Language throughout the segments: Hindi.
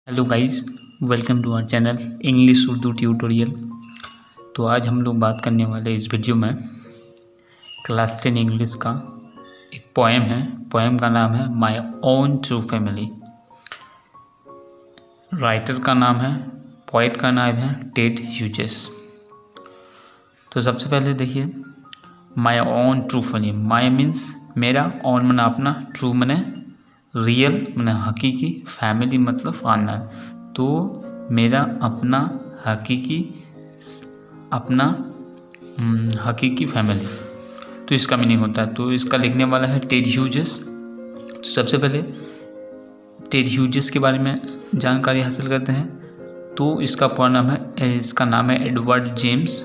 Hello guys, welcome to our channel English Urdu tutorial. तो आज हम लोग बात करने वाले इस वीडियो में क्लास 10 इंग्लिश का एक पोएम है। पोएम का नाम है my own true family. Writer का नाम है, पोएट का नाम है टेड ह्यूजेस। तो सबसे पहले देखिए, my own true family. My means मेरा, ओन मना अपना, ट्रू मने रियल मने हकीकी, फैमिली मतलब खानदान। तो मेरा अपना हकीकी फैमिली, तो इसका मीनिंग होता है। तो इसका लिखने वाला है टेड ह्यूजेस। तो सबसे पहले टेड ह्यूजेस के बारे में जानकारी हासिल करते हैं। तो इसका नाम है एडवर्ड जेम्स,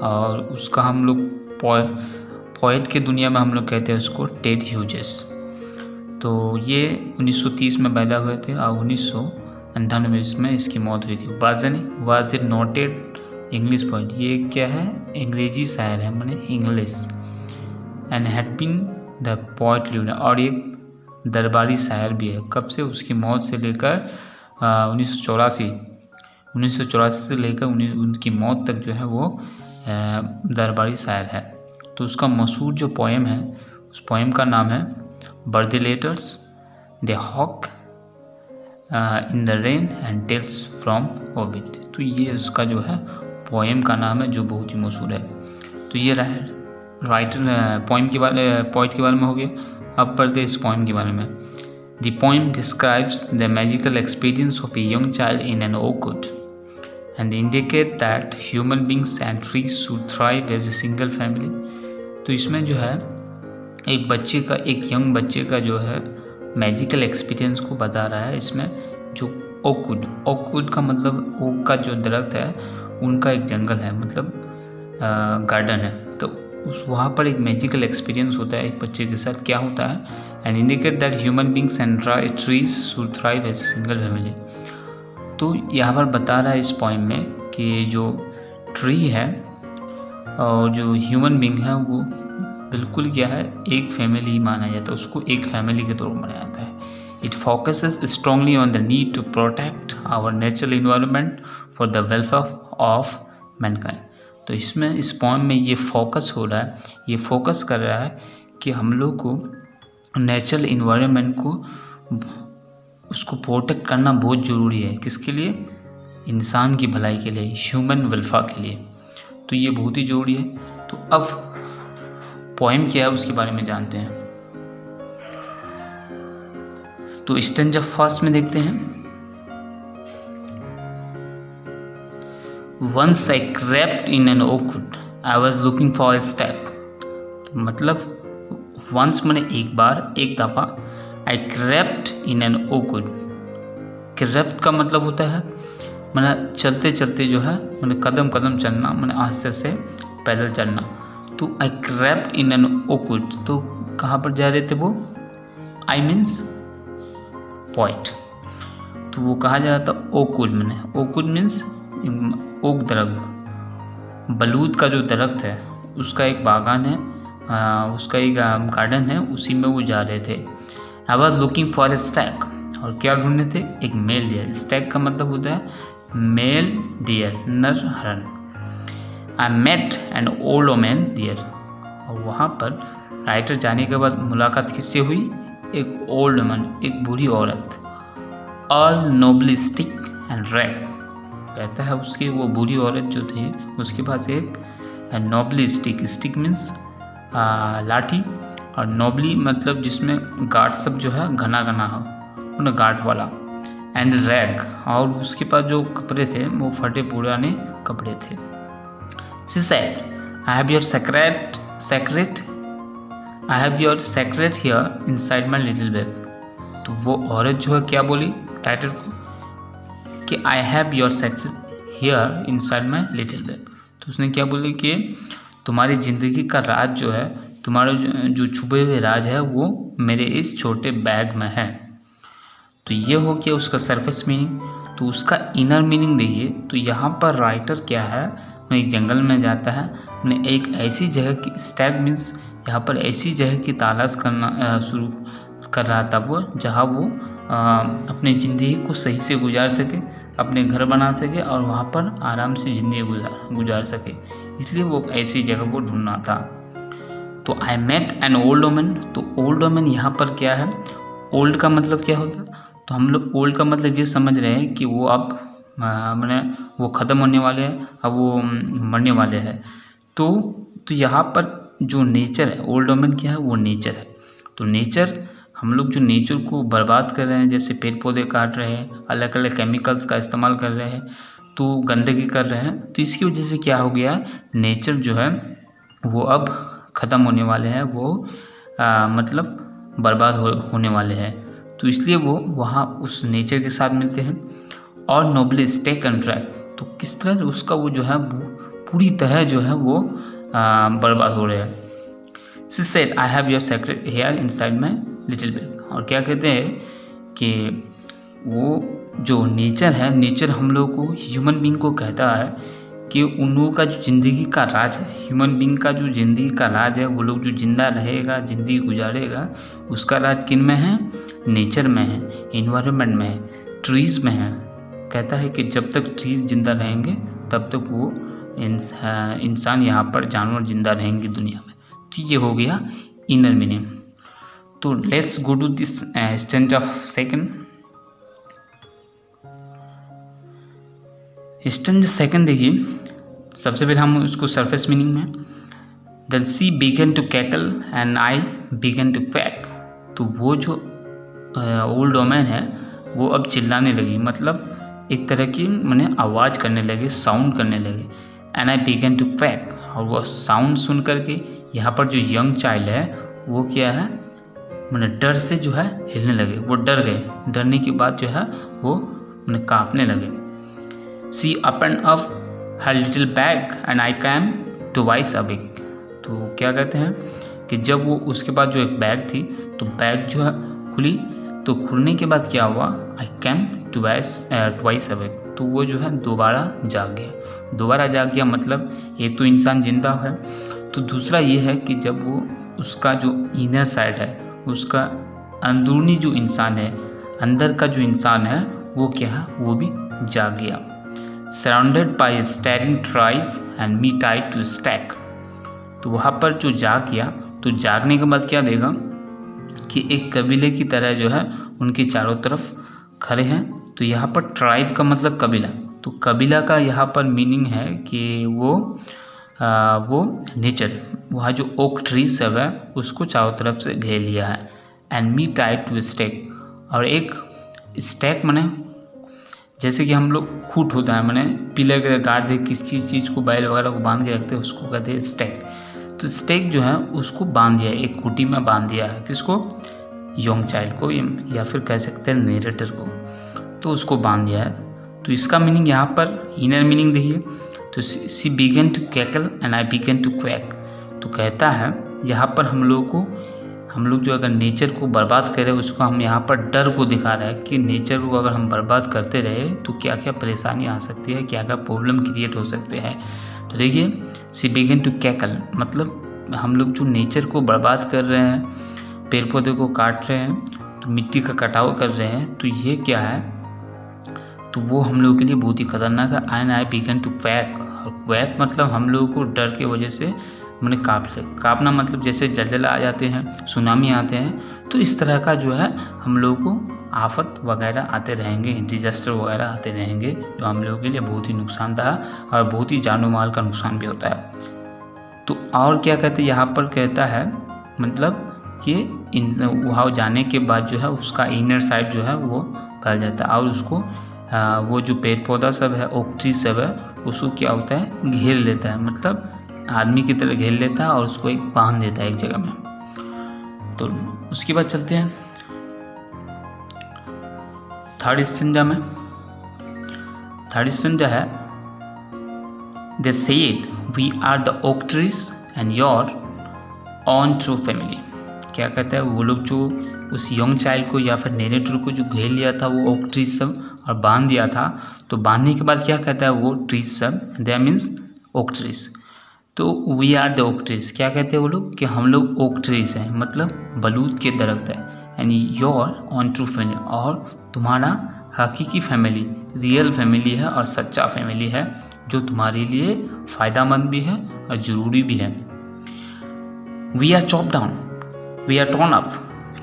और उसका हम लोग पोएट की दुनिया में हम लोग कहते हैं उसको टेड ह्यूजेस। तो ये 1930 में पैदा हुए थे और 1998 में इसकी मौत हुई थी। Was it noted English poet, ये क्या है, अंग्रेजी शायर है, माने English. And had been the poet lived, और एक दरबारी शायर भी है। कब से, उसकी मौत से लेकर 1984 से लेकर उनकी मौत तक जो है वो दरबारी शायर है। तो उसका मशहूर जो पोएम है, उस पोएम का नाम है birth letters, the hawk in the rain and tales from orbit. तो ये उसका जो है पोएम का नाम है, जो बहुत ही मशहूर है। तो ये राइटर पोएट के बारे में हो गया। अब पढ़ते इस पोएम के बारे में। The poem describes the magical experience of a young child in an oakwood and indicate that human beings and trees should thrive as a single family. तो इसमें जो है एक यंग बच्चे का जो है मैजिकल एक्सपीरियंस को बता रहा है। इसमें जो ओकवुड का मतलब ओक का जो दरख्त है, उनका एक जंगल है, मतलब गार्डन है। तो वहाँ पर एक मैजिकल एक्सपीरियंस होता है एक बच्चे के साथ। क्या होता है, and indicate that human beings and trees should thrive as single family. तो यहाँ पर बता रहा है इस पोएम में कि जो ट्री है और जो ह्यूमन बींग है वो बिल्कुल क्या है, एक फैमिली ही माना जाता है, उसको एक फैमिली के तौर पर माना जाता है। It focuses strongly on the need to protect our natural environment for the welfare of mankind. तो इसमें इस पोएम में ये फोकस हो रहा है, ये फोकस कर रहा है कि हम लोग को नेचुरल इन्वायरमेंट को उसको प्रोटेक्ट करना बहुत ज़रूरी है। किसके लिए, इंसान की भलाई के लिए, ह्यूमन वेलफेयर के लिए। तो ये बहुत ही ज़रूरी है। तो अब पोएम क्या है उसके बारे में जानते हैं। तो स्टैंजा फर्स्ट में देखते हैं। Once I crept in an oakwood, I was looking for a step. तो मतलब वंस मैंने एक बार, एक दफ़ा, I crept in an oakwood. Crept का मतलब होता है मैंने चलते चलते जो है, मैंने कदम कदम चलना, मैंने आस्ते से पैदल चलना। तो आई क्रेप्ट इन एन ओकवुड, तो कहाँ पर जा रहे थे वो, आई मीन्स पोएट। तो वो कहाँ जा रहा था, ओकवुड मैंने, ओकवुड मीन्स ओक दरख्त, बलूत का जो दरख्त है उसका एक बागान है, उसका एक गार्डन है, उसी में वो जा रहे थे। आई was looking for A Stag, और क्या ढूंढने थे, एक मेल डियर। स्टैग का मतलब होता है मेल डियर, नर हरण। I met an old woman deer, और वहाँ पर राइटर जाने के बाद मुलाकात किससे हुई, एक ओल्ड वुमन, एक बूढ़ी औरत। All nobly stick and rag, कहता है उसकी वो बूढ़ी औरत जो थी उसके पास एक नोबली स्टिक मीन्स लाठी, और नोबली मतलब जिसमें गार्ड सब जो है घना घना हो, उन्हें गार्ड वाला, एंड रैग, और उसके पास जो कपड़े थे वो फटे पुराने कपड़े थे। She said, I have your secret here inside my little bag. तो वो औरत जो है क्या बोली टाइटर को, कि I have your secret here inside my little bag। तो उसने क्या बोली कि तुम्हारी ज़िंदगी का राज जो है, तुम्हारे जो छुपे हुए राज है वो मेरे इस छोटे बैग में है। तो ये हो गया उसका सरफेस मीनिंग। तो उसका इनर मीनिंग देखिए। तो यहाँ पर राइटर क्या है, एक जंगल में जाता है, उन्हें एक ऐसी जगह की, स्टैग मीन्स यहाँ पर ऐसी जगह की तलाश करना शुरू कर रहा था वो, जहाँ वो अपनी ज़िंदगी को सही से गुजार सके, अपने घर बना सके और वहाँ पर आराम से ज़िंदगी गुजार सके, इसलिए वो ऐसी जगह को ढूंढना था। तो I met an old woman, तो ओल्ड वुमन यहाँ पर क्या है, ओल्ड का मतलब क्या होता है, तो हम लोग ओल्ड का मतलब ये समझ रहे हैं कि वो अब मैंने वो ख़त्म होने वाले हैं, अब वो मरने वाले हैं। तो यहाँ पर जो नेचर है, ओल्ड वुमन क्या है, वो नेचर है। तो नेचर, हम लोग जो नेचर को बर्बाद कर रहे हैं, जैसे पेड़ पौधे काट रहे हैं, अलग अलग केमिकल्स का इस्तेमाल कर रहे हैं, तो गंदगी कर रहे हैं, तो इसकी वजह से क्या हो गया, नेचर जो है वो अब ख़त्म होने वाले हैं, वो मतलब बर्बाद होने वाले हैं। तो इसलिए वो वहाँ उस नेचर के साथ मिलते हैं। और नोबलिस टेक कॉन्ट्रैक्ट, तो किस तरह उसका वो जो है पूरी तरह जो है वो बर्बाद हो रहे हैं। She said I have your secret here inside my little bill, और क्या कहते हैं कि वो जो नेचर है, नेचर हम लोग को, ह्यूमन बीइंग को कहता है कि उन लोगों का जो ज़िंदगी का राज है, ह्यूमन बीइंग का जो ज़िंदगी का राज है, वो लोग जो जिंदा रहेगा, ज़िंदगी गुजारेगा, उसका राज किन में है, नेचर में है, इन्वायरमेंट में है, ट्रीज़ में है। कहता है कि जब तक ट्रीज़ जिंदा रहेंगे तब तक वो इंसान यहाँ पर, जानवर जिंदा रहेंगे दुनिया में। तो ये हो गया इनर मीनिंग। तो let's go to this stanza second. Stanza second देखिए, सबसे पहले हम उसको सरफेस मीनिंग में, then she began to cackle and I began to quack, तो वो जो ओल्ड वुमन है वो अब चिल्लाने लगी, मतलब एक तरह की मैंने आवाज़ करने लगे, साउंड करने लगे। And I began to quack, और वो साउंड सुन करके यहाँ पर जो यंग चाइल्ड है वो क्या है, मैंने डर से जो है हिलने लगे, वो डर गए, डरने के बाद जो है वो मैंने कांपने लगे। She up and up her little bag and I came twice awake, तो क्या कहते हैं कि जब वो उसके बाद जो एक बैग थी, तो बैग जो है खुली, तो खुलने के बाद क्या हुआ, आई कैम ट्वाइस अवेक, तो वो जो है दोबारा जाग गया। दोबारा जाग गया मतलब एक तो इंसान जिंदा है, तो दूसरा ये है कि जब वो उसका जो इनर साइड है, उसका अंदरूनी जो इंसान है, अंदर का जो इंसान है, वो क्या है, वो भी जाग गया। Surrounded by staring tribe and me tied to stack, तो वहाँ पर जो जाग गया, तो जागने के बाद क्या देगा कि एक कबीले की तरह जो है उनके चारों तरफ खड़े हैं। तो यहाँ पर ट्राइब का मतलब कबीला, तो कबीला का यहाँ पर मीनिंग है कि वो नेचर, वहाँ जो ओक ट्री सब है उसको चारों तरफ से घेर लिया है। And me tied to stack, और एक स्टैक माने जैसे कि हम लोग खूट होता है, मैंने पिलर के गाड़ दे, किसी चीज़ को बैल वगैरह को बांध के रखते हैं, उसको कहते हैं स्टैक। तो स्टैक जो है उसको बांध दिया है, एक खूटी में बांध दिया है, किसको, यंग चाइल्ड को, या फिर कह सकते हैं नरेटर को, तो उसको बांध दिया है। तो इसका मीनिंग यहाँ पर इनर मीनिंग देखिए, तो she began to cackle and I began to quack, तो कहता है यहाँ पर हम लोग जो अगर नेचर को बर्बाद करें, उसको हम यहाँ पर डर को दिखा रहे हैं कि नेचर को अगर हम बर्बाद करते रहे तो क्या क्या परेशानी आ सकती है, क्या क्या प्रॉब्लम क्रिएट हो सकते हैं। तो देखिए सी बिगन टू कैकल, मतलब हम लोग जो नेचर को बर्बाद कर रहे हैं, पेड़ पौधे को काट रहे हैं, तो मिट्टी का कटाव कर रहे हैं, तो ये क्या है, तो वो हम लोगों के लिए बहुत ही खतरनाक है। And I began to quack, और क्वैक मतलब हम लोगों को डर की वजह से मैंने कांपना, मतलब जैसे जलजला आ जाते हैं, सुनामी आते हैं, तो इस तरह का जो है हम लोगों को आफत वगैरह आते रहेंगे, डिजास्टर वगैरह आते रहेंगे, जो हम लोगों के लिए बहुत ही नुकसानदायक और बहुत ही जानो माल का नुकसान भी होता है। तो और क्या कहते हैं यहाँ पर, कहता है मतलब कि वहाँ जाने के बाद जो है उसका इनर साइड जो है वो फैल जाता है, और उसको वो जो पेड़ पौधा सब है, ओक ट्री सब है, उसको क्या होता है, घेर लेता है, मतलब आदमी की तरह घेर लेता है और उसको एक बांध देता है एक जगह में। तो उसके बाद चलते हैं थर्ड स्टैंजा में। थर्ड स्टैंजा है, they said we are the oak trees and your own true family. क्या कहता है, वो लोग जो उस यंग चाइल्ड को या फिर नेरेटर को जो घेर लिया था वो ओक ट्रीज सब और बांध दिया था, तो बांधने के बाद क्या कहता है वो ट्रीज सब, दैट मीन्स ओक ट्रीज, तो we are the oak trees. क्या कहते हैं वो लोग कि हम लोग ओक ट्रीज हैं, मतलब बलूत के दरख्त है, and your own true family, और तुम्हारा हकीकी फैमिली, रियल फैमिली है और सच्चा फैमिली है जो तुम्हारे लिए फ़ायदेमंद भी है और ज़रूरी भी है। We are chop down, we are torn up,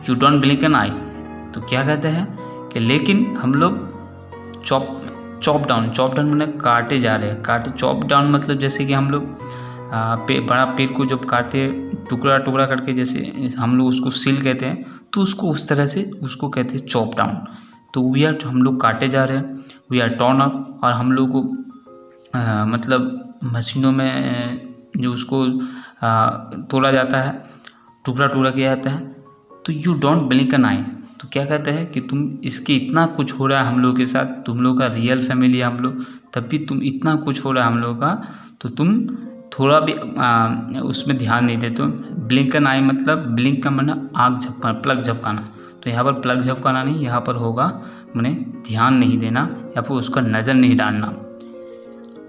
you don't blink an eye. तो क्या कहते हैं कि लेकिन हम लोग चॉप डाउन मैंने काटे जा रहे हैं। चॉप डाउन मतलब जैसे कि हम लोग बड़ा पेड़ को जब काटे टुकड़ा टुकड़ा करके, जैसे हम लोग उसको सील कहते हैं, तो उसको उस तरह से उसको कहते हैं चॉप डाउन। तो वी आर, हम लोग काटे जा रहे हैं, वी आर टॉर्न अप, और हम लोग को मतलब मशीनों में जो उसको तोड़ा जाता है, टुकड़ा टुकड़ा किया जाता है। तो you don't blink an eye, तो क्या कहते हैं कि तुम इसके इतना कुछ हो रहा है हम लोग के साथ, तुम लोग का रियल फैमिली है हम लोग, तब भी तुम इतना कुछ हो रहा है हम लोग का, तो तुम थोड़ा भी उसमें ध्यान नहीं देते। ब्लिंक एन आई मतलब, ब्लिंक का मतलब आँख झपकाना, प्लग झपकाना। तो यहाँ पर प्लग झपकाना नहीं, यहाँ पर होगा मैंने ध्यान नहीं देना या फिर उसका नज़र नहीं डालना।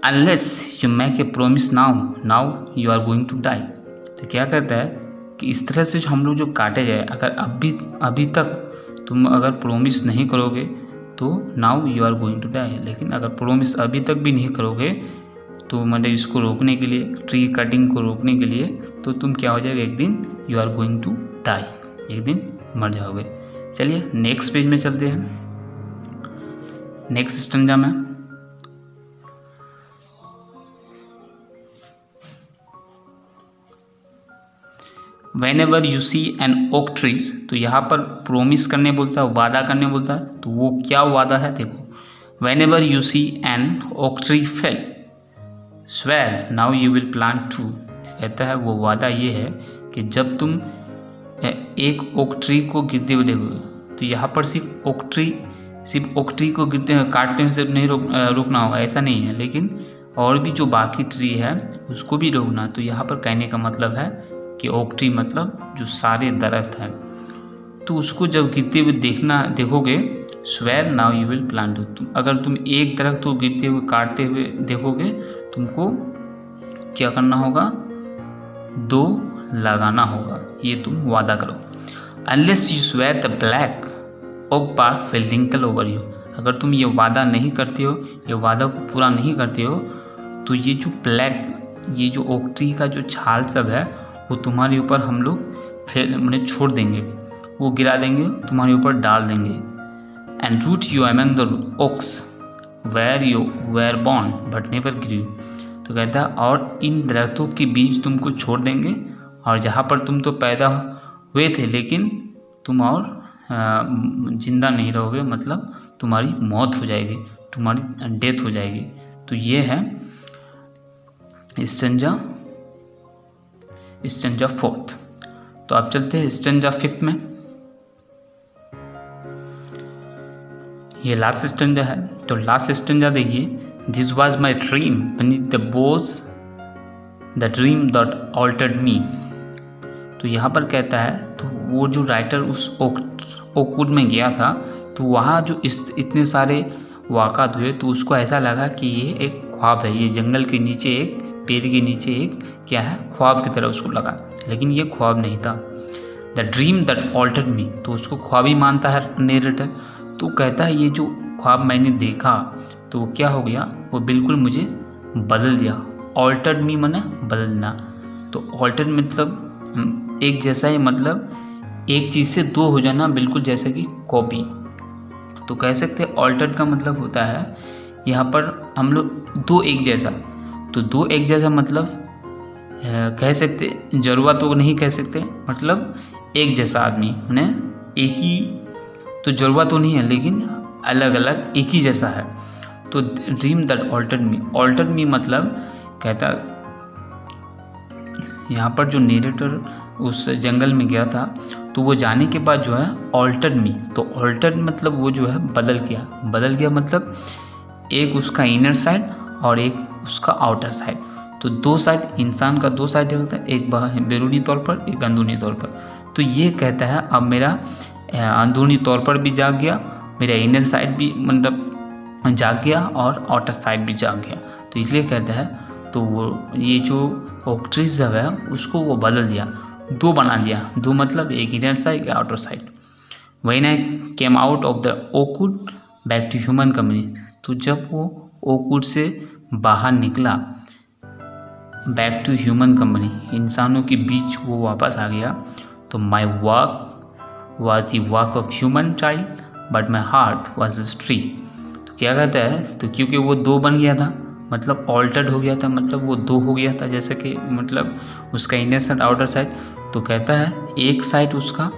Unless you make a promise now you are going to die. तो क्या कहता है कि इस तरह से जो हम लोग जो काटे जाए, अगर अभी तक तुम अगर प्रोमिस नहीं करोगे तो now you are going to die, लेकिन अगर प्रोमिस अभी तक भी नहीं करोगे तो मतलब इसको रोकने के लिए, ट्री कटिंग को रोकने के लिए, तो तुम क्या हो जाएगा, एक दिन you are going to die, एक दिन मर जाओगे। चलिए नेक्स्ट पेज में चलते हैं, नेक्स्ट स्टैंजा में। Whenever you see an oak trees, तो यहाँ पर प्रोमिस करने बोलता है, वादा करने बोलता है। तो वो क्या वादा है देखो, Whenever you see an oak tree fell, swear now you will plant two। कहता है वो वादा ये है कि जब तुम एक ओक ट्री को गिरते हुए देखोगे, तो यहाँ पर सिर्फ ओक ट्री को गिरते हुए काटने में सिर्फ नहीं रोकना होगा, ऐसा नहीं है, लेकिन और भी जो बाकी ट्री है उसको भी रोकना। तो यहाँ पर कहने का मतलब है कि ओक ट्री मतलब जो सारे दरख्त हैं, तो उसको जब गिरते हुए देखोगे, swear now you will plant. अगर तुम एक दरख्त को गिरते हुए काटते हुए देखोगे, तुमको क्या करना होगा, 2 लगाना होगा, ये तुम वादा करो। Unless you swear the black oak bark will wrinkle over you. अगर तुम ये वादा नहीं करते हो, ये वादा को पूरा नहीं करते हो, तो ये जो ब्लैक, ये जो ओक ट्री का जो छाल सब है वो तुम्हारे ऊपर हम लोग फिर मैंने छोड़ देंगे, वो गिरा देंगे, तुम्हारे ऊपर डाल देंगे। And root you among the oaks where you were born but never grieve. तो कहता है और इन दरख्तों के बीच तुमको छोड़ देंगे, और जहाँ पर तुम तो पैदा हुए थे लेकिन तुम और जिंदा नहीं रहोगे, मतलब तुम्हारी मौत हो जाएगी, तुम्हारी डेथ हो जाएगी। तो ये है स्टेंजा 4th। तो अब चलते हैं स्टेंजा 5th में। ये लास्ट स्टेंजा है। तो लास्ट स्टेंजा देखिए, this was my dream beneath the boughs the dream that altered me. तो यहाँ पर कहता है, तो वो जो राइटर उस ओकवुड में गया था, तो वहाँ जो इतने सारे वाक़ात हुए, तो उसको ऐसा लगा कि ये एक ख्वाब है, ये जंगल के नीचे एक पेड़ के नीचे एक क्या है, ख्वाब की तरह उसको लगा, लेकिन ये ख्वाब नहीं था। The dream that altered me, तो उसको ख्वाब ही मानता है नरेटर। तो कहता है ये जो ख्वाब मैंने देखा, तो वो क्या हो गया, वो बिल्कुल मुझे बदल दिया। ऑल्टर्ड मी माने बदलना। तो ऑल्टर्ड मतलब एक जैसा ही, मतलब एक चीज़ से 2 हो जाना, बिल्कुल जैसे कि कॉपी। तो कह सकते हैं ऑल्टर्ड का मतलब होता है यहाँ पर हम लोग 2 एक जैसा। तो 2 एक जैसा मतलब कह सकते, जरूरत तो नहीं कह सकते, मतलब एक जैसा आदमी मैंने एक ही, तो जरूरत तो नहीं है लेकिन अलग अलग एक ही जैसा है। तो ड्रीम दैट ऑल्टर्ड मी मतलब कहता, यहाँ पर जो नरेटर उस जंगल में गया था, तो वो जाने के बाद जो है ऑल्टर्ड मी, तो ऑल्टर्ड मतलब वो जो है बदल गया मतलब एक उसका इनर साइड और एक उसका आउटर साइड। तो 2 साइड, इंसान का 2 साइड होता है, एक बैरूनी तौर पर, एक अंदरूनी तौर पर। तो ये कहता है अब मेरा अंदरूनी तौर पर भी जाग गया, मेरा इनर साइड भी मतलब जाग गया और आउटर साइड भी जाग गया। तो इसलिए कहता है, तो वो ये जो ओक ट्री है उसको वो बदल दिया, 2 बना दिया। 2 मतलब एक इनर साइड, एक outer side. When I came out of the oakwood back to human company, तो जब वो ओकवुड से बाहर निकला बैक टू ह्यूमन कंपनी, इंसानों के बीच वो वापस आ गया, तो my walk was the walk of human child but my heart was a tree. तो क्या कहता है, तो क्योंकि वो दो बन गया था, मतलब ऑल्टर्ड हो गया था, मतलब वो दो हो गया था, जैसे कि मतलब उसका इनर साइड आउटर साइड। तो कहता है एक साइड उसका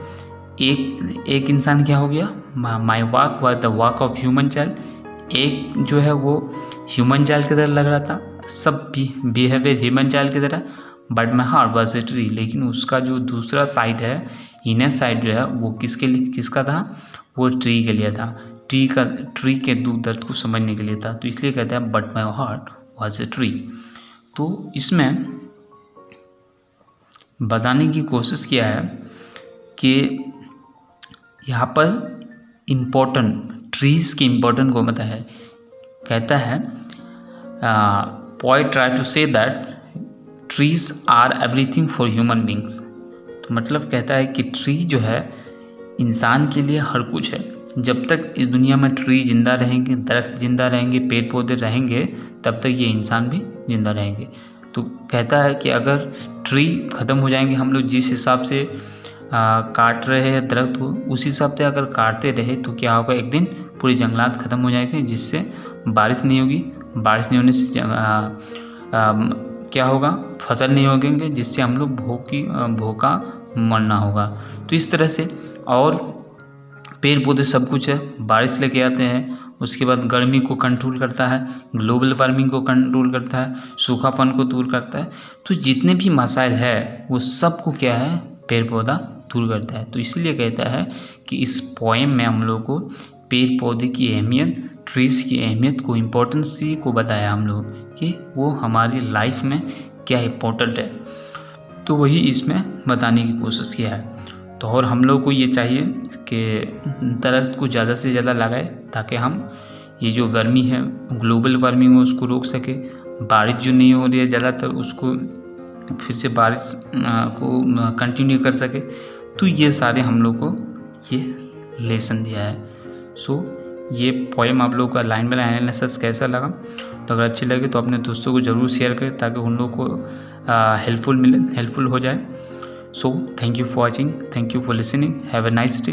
एक इंसान क्या हो गया, my walk was the walk of human child, एक जो है वो ह्यूमन चाइल्ड की तरह लग रहा था, सब बिहेवियर ह्यूमन चाइल्ड की तरह, but my heart was a tree, लेकिन उसका जो दूसरा साइड है, इनर साइड जो है वो किसका था, वो ट्री के लिए था, ट्री के दुख दर्द को समझने के लिए था। तो इसलिए कहते हैं but my heart was a tree. तो इसमें बताने की कोशिश किया है कि यहाँ पर इम्पोर्टेंट ट्रीज़ के इम्पोर्टेंट को बताया है। कहता है poet try to say that trees are everything for human beings. तो मतलब कहता है कि ट्री जो है इंसान के लिए हर कुछ है। जब तक इस दुनिया में ट्री जिंदा रहेंगे, दरख्त जिंदा रहेंगे, पेड़ पौधे रहेंगे, तब तक ये इंसान भी जिंदा रहेंगे। तो कहता है कि अगर ट्री ख़त्म हो जाएंगे, हम लोग जिस हिसाब से काट रहे हैं दरख्त को, उस हिसाब से अगर काटते रहे तो क्या होगा, एक दिन पूरी जंगलात ख़त्म हो जाएंगे, जिससे बारिश नहीं होगी, बारिश नहीं होने से क्या होगा, फसल नहीं होगी, जिससे हम लोग भूखा मरना होगा। तो इस तरह से, और पेड़ पौधे सब कुछ है, बारिश लेके आते हैं, उसके बाद गर्मी को कंट्रोल करता है, ग्लोबल वार्मिंग को कंट्रोल करता है, सूखापन को दूर करता है। तो जितने भी मसाइल है वो सब को क्या है, पेड़ पौधा दूर करता है। तो इसीलिए कहता है कि इस पोएम में हम लोग को पेड़ पौधे की अहमियत, ट्रीज़ की अहमियत को, इम्पोर्टेंसी को बताया हम लोग कि वो हमारी लाइफ में क्या इम्पोर्टेंट है। तो वही इसमें बताने की कोशिश किया है। तो और हम लोग को ये चाहिए कि दरख्त को ज़्यादा से ज़्यादा लगाए, ताकि हम ये जो गर्मी है, ग्लोबल वार्मिंग हो, उसको रोक सके। बारिश जो नहीं हो रही है ज़्यादातर, उसको फिर से बारिश को कंटिन्यू कर सके। तो ये सारे हम लोग को ये लेसन दिया है। सो ये पोएम आप लोग का लाइन बाय लाइन एनालिसिस कैसा लगा, तो अगर अच्छी लगे तो अपने दोस्तों को ज़रूर शेयर करें, ताकि उन लोग को हेल्पफुल हो जाए। So thank you for watching, thank you for listening, have a nice day.